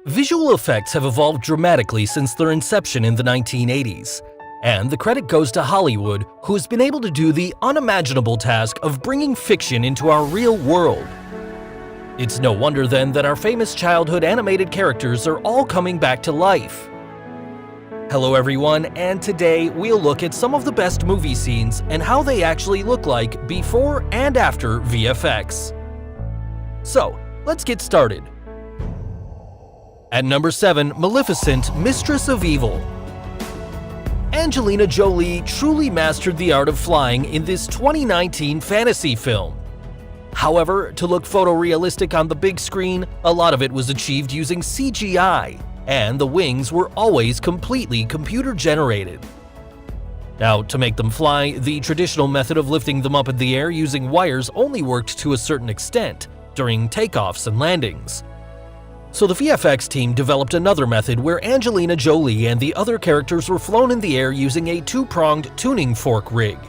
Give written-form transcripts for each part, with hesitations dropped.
Visual effects have evolved dramatically since their inception in the 1980s, and the credit goes to Hollywood, who has been able to do the unimaginable task of bringing fiction into our real world. It's no wonder then that our famous childhood animated characters are all coming back to life. Hello everyone, and today we'll look at some of the best movie scenes and how they actually look like before and after VFX. So, let's get started. At number 7, Maleficent, Mistress of Evil. Angelina Jolie truly mastered the art of flying in this 2019 fantasy film. However, to look photorealistic on the big screen, a lot of it was achieved using CGI, and the wings were always completely computer-generated. Now, to make them fly, the traditional method of lifting them up in the air using wires only worked to a certain extent during takeoffs and landings. So the VFX team developed another method where Angelina Jolie and the other characters were flown in the air using a two-pronged tuning fork rig.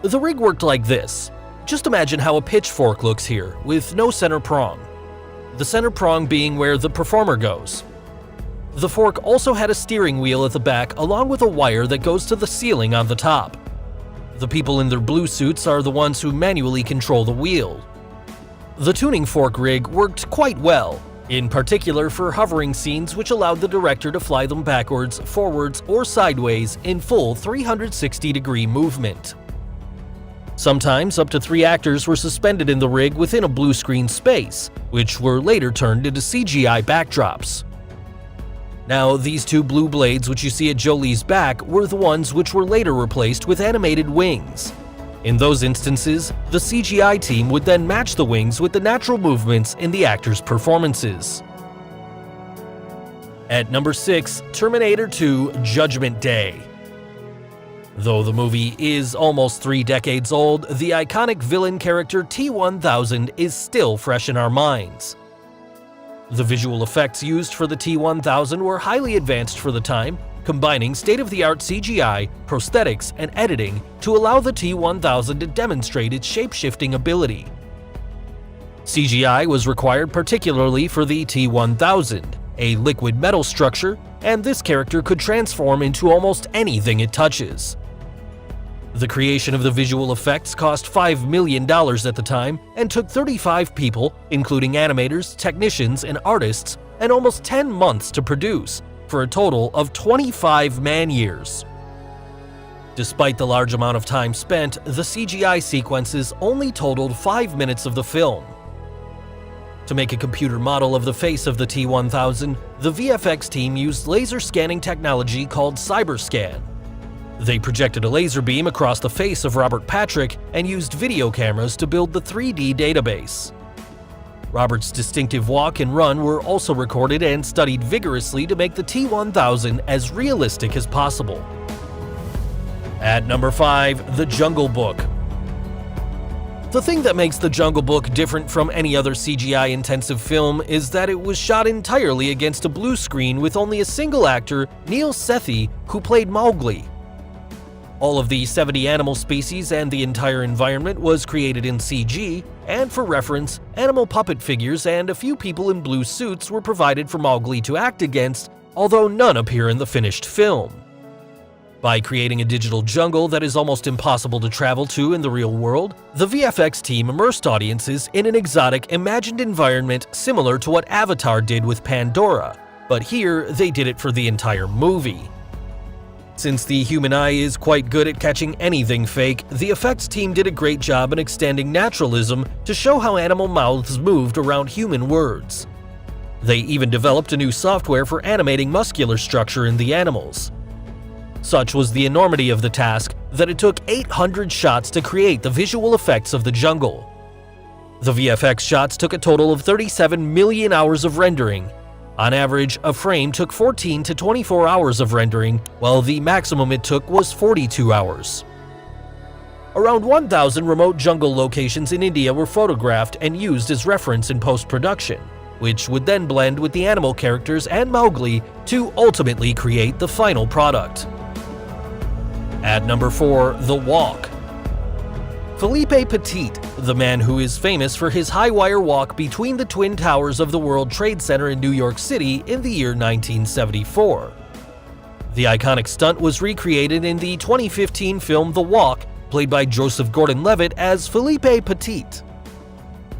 The rig worked like this. Just imagine how a pitchfork looks here, with no center prong. The center prong being where the performer goes. The fork also had a steering wheel at the back along with a wire that goes to the ceiling on the top. The people in their blue suits are the ones who manually control the wheel. The tuning fork rig worked quite well, in particular for hovering scenes, which allowed the director to fly them backwards, forwards, or sideways in full 360-degree movement. Sometimes up to 3 actors were suspended in the rig within a blue screen space, which were later turned into CGI backdrops. Now, these 2 blue blades which you see at Jolie's back were the ones which were later replaced with animated wings. In those instances, the CGI team would then match the wings with the natural movements in the actors' performances. At number 6, Terminator 2: Judgment Day. Though the movie is almost 3 decades old, the iconic villain character T-1000 is still fresh in our minds. The visual effects used for the T-1000 were highly advanced for the time, combining state-of-the-art CGI, prosthetics, and editing to allow the T-1000 to demonstrate its shape-shifting ability. CGI was required particularly for the T-1000, a liquid metal structure, and this character could transform into almost anything it touches. The creation of the visual effects cost $5 million at the time and took 35 people, including animators, technicians, and artists, and almost 10 months to produce, for a total of 25 man-years. Despite the large amount of time spent, the CGI sequences only totaled 5 minutes of the film. To make a computer model of the face of the T-1000, the VFX team used laser scanning technology called CyberScan. They projected a laser beam across the face of Robert Patrick and used video cameras to build the 3D database. Robert's distinctive walk and run were also recorded and studied vigorously to make the T-1000 as realistic as possible. At number 5, The Jungle Book. The thing that makes The Jungle Book different from any other CGI-intensive film is that it was shot entirely against a blue screen with only a single actor, Neil Sethi, who played Mowgli. All of the 70 animal species and the entire environment was created in CG, and for reference, animal puppet figures and a few people in blue suits were provided for Mowgli to act against, although none appear in the finished film. By creating a digital jungle that is almost impossible to travel to in the real world, the VFX team immersed audiences in an exotic, imagined environment similar to what Avatar did with Pandora, but here they did it for the entire movie. Since the human eye is quite good at catching anything fake, the effects team did a great job in extending naturalism to show how animal mouths moved around human words. They even developed a new software for animating muscular structure in the animals. Such was the enormity of the task that it took 800 shots to create the visual effects of the jungle. The VFX shots took a total of 37 million hours of rendering. On average, a frame took 14 to 24 hours of rendering, while the maximum it took was 42 hours. Around 1,000 remote jungle locations in India were photographed and used as reference in post-production, which would then blend with the animal characters and Mowgli to ultimately create the final product. At number 4, The Walk. Philippe Petit, the man who is famous for his high-wire walk between the Twin Towers of the World Trade Center in New York City in the year 1974. The iconic stunt was recreated in the 2015 film The Walk, played by Joseph Gordon-Levitt as Philippe Petit.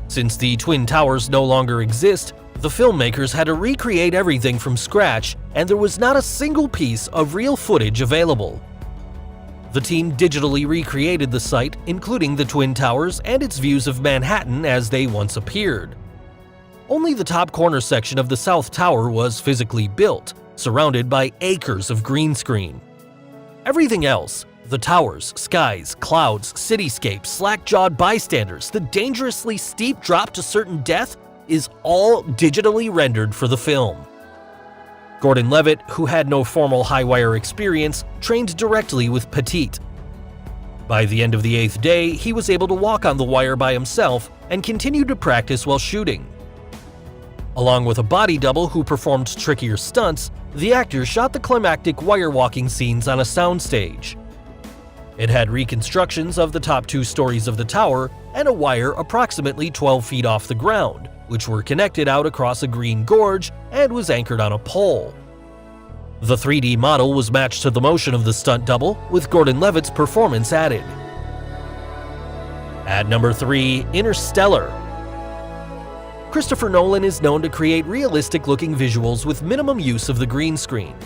Since the Twin Towers no longer exist, the filmmakers had to recreate everything from scratch, and there was not a single piece of real footage available. The team digitally recreated the site, including the Twin Towers and its views of Manhattan as they once appeared. Only the top corner section of the South Tower was physically built, surrounded by acres of green screen. Everything else, the towers, skies, clouds, cityscapes, slack-jawed bystanders, the dangerously steep drop to certain death, is all digitally rendered for the film. Gordon-Levitt, who had no formal high-wire experience, trained directly with Petit. By the end of the 8th day, he was able to walk on the wire by himself and continued to practice while shooting. Along with a body double who performed trickier stunts, the actor shot the climactic wire-walking scenes on a soundstage. It had reconstructions of the top 2 stories of the tower and a wire approximately 12 feet off the ground, which were connected out across a green gorge and was anchored on a pole. The 3D model was matched to the motion of the stunt double, with Gordon-Levitt's performance added. At number 3, Interstellar. Christopher Nolan is known to create realistic-looking visuals with minimum use of the green screen.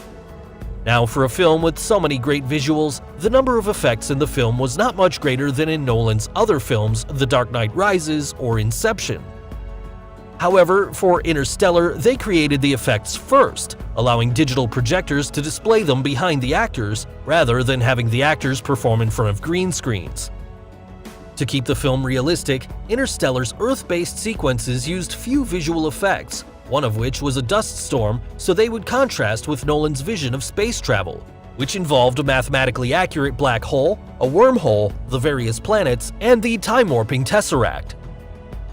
Now, for a film with so many great visuals, the number of effects in the film was not much greater than in Nolan's other films, The Dark Knight Rises or Inception. However, for Interstellar, they created the effects first, allowing digital projectors to display them behind the actors rather than having the actors perform in front of green screens. To keep the film realistic, Interstellar's Earth-based sequences used few visual effects, one of which was a dust storm, so they would contrast with Nolan's vision of space travel, which involved a mathematically accurate black hole, a wormhole, the various planets, and the time-warping Tesseract.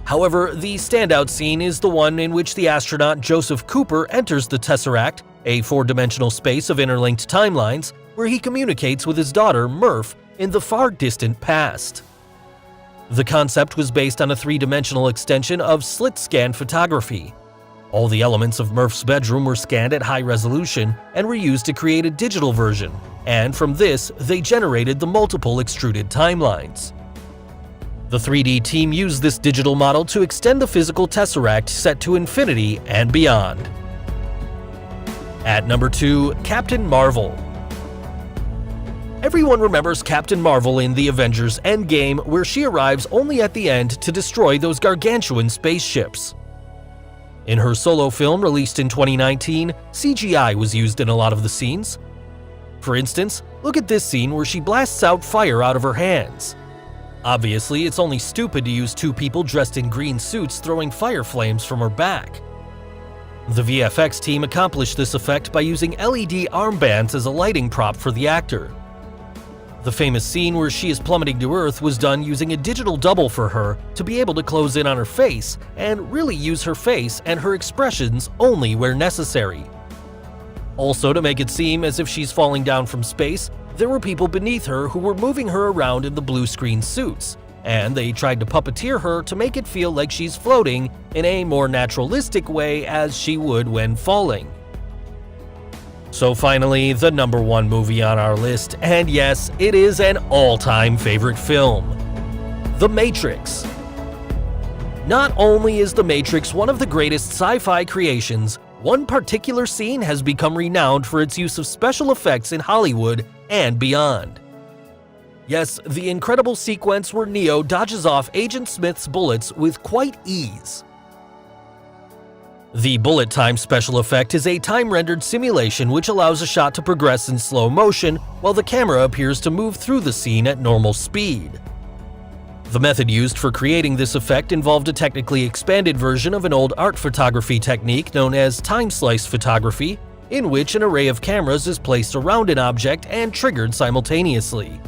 However, the standout scene is the one in which the astronaut Joseph Cooper enters the Tesseract, a 4-dimensional space of interlinked timelines, where he communicates with his daughter, Murph, in the far-distant past. The concept was based on a 3-dimensional extension of slit-scan photography. All the elements of Murph's bedroom were scanned at high resolution and were used to create a digital version, and from this, they generated the multiple extruded timelines. The 3D team used this digital model to extend the physical Tesseract set to infinity and beyond. At number 2, Captain Marvel. Everyone remembers Captain Marvel in the Avengers Endgame, where she arrives only at the end to destroy those gargantuan spaceships. In her solo film released in 2019, CGI was used in a lot of the scenes. For instance, look at this scene where she blasts out fire out of her hands. Obviously, it's only stupid to use 2 people dressed in green suits throwing fire flames from her back. The VFX team accomplished this effect by using LED armbands as a lighting prop for the actor. The famous scene where she is plummeting to Earth was done using a digital double for her to be able to close in on her face and really use her face and her expressions only where necessary. Also, to make it seem as if she's falling down from space, there were people beneath her who were moving her around in the blue screen suits, and they tried to puppeteer her to make it feel like she's floating in a more naturalistic way as she would when falling. So finally, the number 1 movie on our list, and yes, it is an all-time favorite film, The Matrix. Not only is The Matrix one of the greatest sci-fi creations, one particular scene has become renowned for its use of special effects in Hollywood and beyond. Yes, the incredible sequence where Neo dodges off Agent Smith's bullets with quite ease. The bullet time special effect is a time-rendered simulation which allows a shot to progress in slow motion while the camera appears to move through the scene at normal speed. The method used for creating this effect involved a technically expanded version of an old art photography technique known as time-slice photography, in which an array of cameras is placed around an object and triggered simultaneously.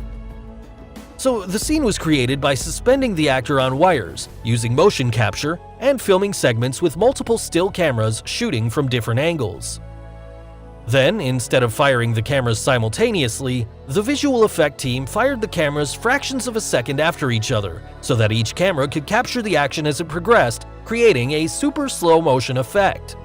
So the scene was created by suspending the actor on wires, using motion capture, and filming segments with multiple still cameras shooting from different angles. Then, instead of firing the cameras simultaneously, the visual effect team fired the cameras fractions of a second after each other, so that each camera could capture the action as it progressed, creating a super slow motion effect.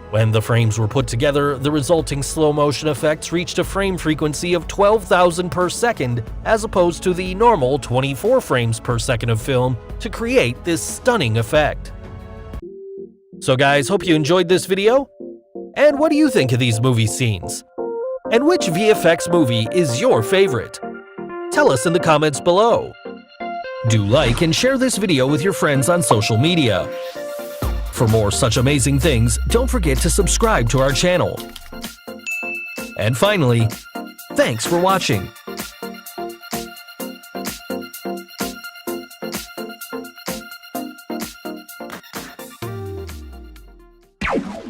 When the frames were put together, the resulting slow motion effects reached a frame frequency of 12,000 per second as opposed to the normal 24 frames per second of film to create this stunning effect. So guys, hope you enjoyed this video. And what do you think of these movie scenes? And which VFX movie is your favorite? Tell us in the comments below. Do like and share this video with your friends on social media. For more such amazing things, don't forget to subscribe to our channel. And finally, thanks for watching.